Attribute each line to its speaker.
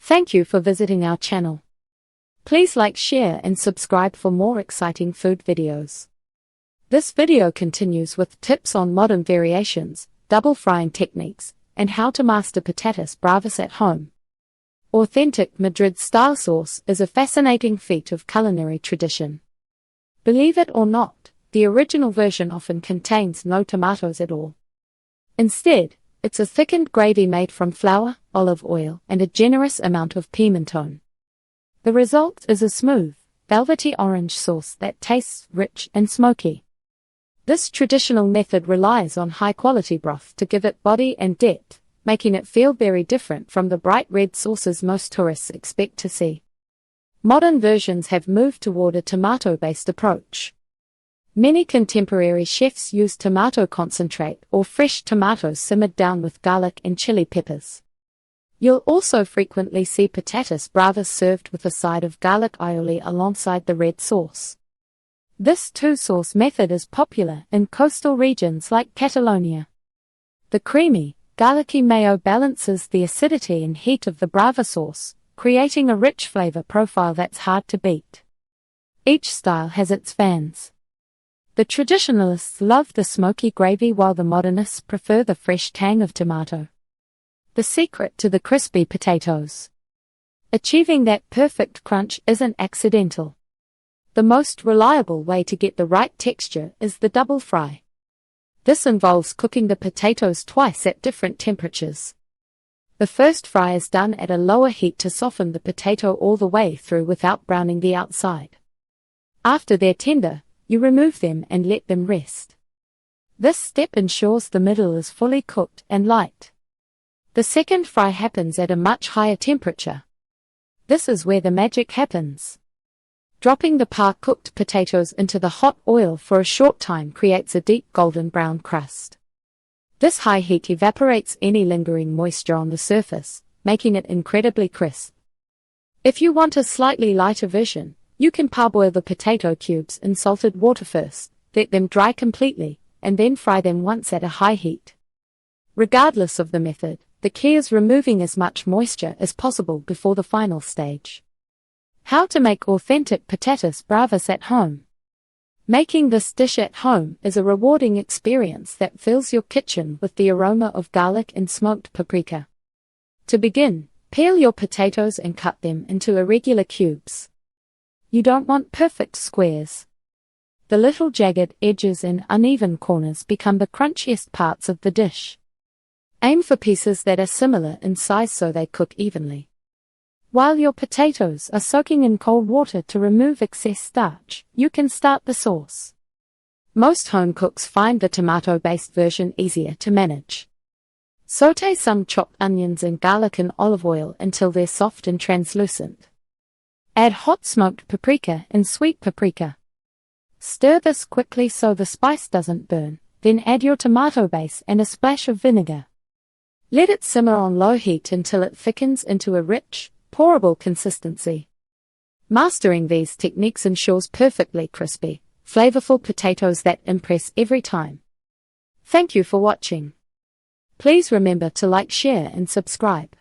Speaker 1: Thank you for visiting our channel. Please like, share and subscribe for more exciting food videos. This video continues with tips on modern variations, double frying techniques, and how to master patatas bravas at home. Authentic Madrid-style sauce is a fascinating feat of culinary tradition. Believe it or not, the original version often contains no tomatoes at all. Instead, it's a thickened gravy made from flour, olive oil, and a generous amount of pimentón. The result is a smooth, velvety orange sauce that tastes rich and smoky. This traditional method relies on high-quality broth to give it body and depth, making it feel very different from the bright red sauces most tourists expect to see. Modern versions have moved toward a tomato-based approach. Many contemporary chefs use tomato concentrate or fresh tomatoes simmered down with garlic and chili peppers. You'll also frequently see patatas bravas served with a side of garlic aioli alongside the red sauce. This two-sauce method is popular in coastal regions like Catalonia. The creamy, garlicky mayo balances the acidity and heat of the brava sauce, creating a rich flavor profile that's hard to beat. Each style has its fans. The traditionalists love the smoky gravy while the modernists prefer the fresh tang of tomato. The secret to the crispy potatoes. Achieving that perfect crunch isn't accidental. The most reliable way to get the right texture is the double fry. This involves cooking the potatoes twice at different temperatures. The first fry is done at a lower heat to soften the potato all the way through without browning the outside. After they're tender, you remove them and let them rest. This step ensures the middle is fully cooked and light. The second fry happens at a much higher temperature. This is where the magic happens. Dropping the par-cooked potatoes into the hot oil for a short time creates a deep golden brown crust. This high heat evaporates any lingering moisture on the surface, making it incredibly crisp. If you want a slightly lighter version, you can parboil the potato cubes in salted water first, let them dry completely, and then fry them once at a high heat. Regardless of the method, the key is removing as much moisture as possible before the final stage. How to make authentic patatas bravas at home. Making this dish at home is a rewarding experience that fills your kitchen with the aroma of garlic and smoked paprika. To begin, peel your potatoes and cut them into irregular cubes. You don't want perfect squares. The little jagged edges and uneven corners become the crunchiest parts of the dish. Aim for pieces that are similar in size so they cook evenly. While your potatoes are soaking in cold water to remove excess starch, you can start the sauce. Most home cooks find the tomato-based version easier to manage. Sauté some chopped onions and garlic in olive oil until they're soft and translucent. Add hot smoked paprika and sweet paprika. Stir this quickly so the spice doesn't burn, then add your tomato base and a splash of vinegar. Let it simmer on low heat until it thickens into a rich, pourable consistency. Mastering these techniques ensures perfectly crispy, flavorful potatoes that impress every time. Thank you for watching. Please remember to like, share and subscribe.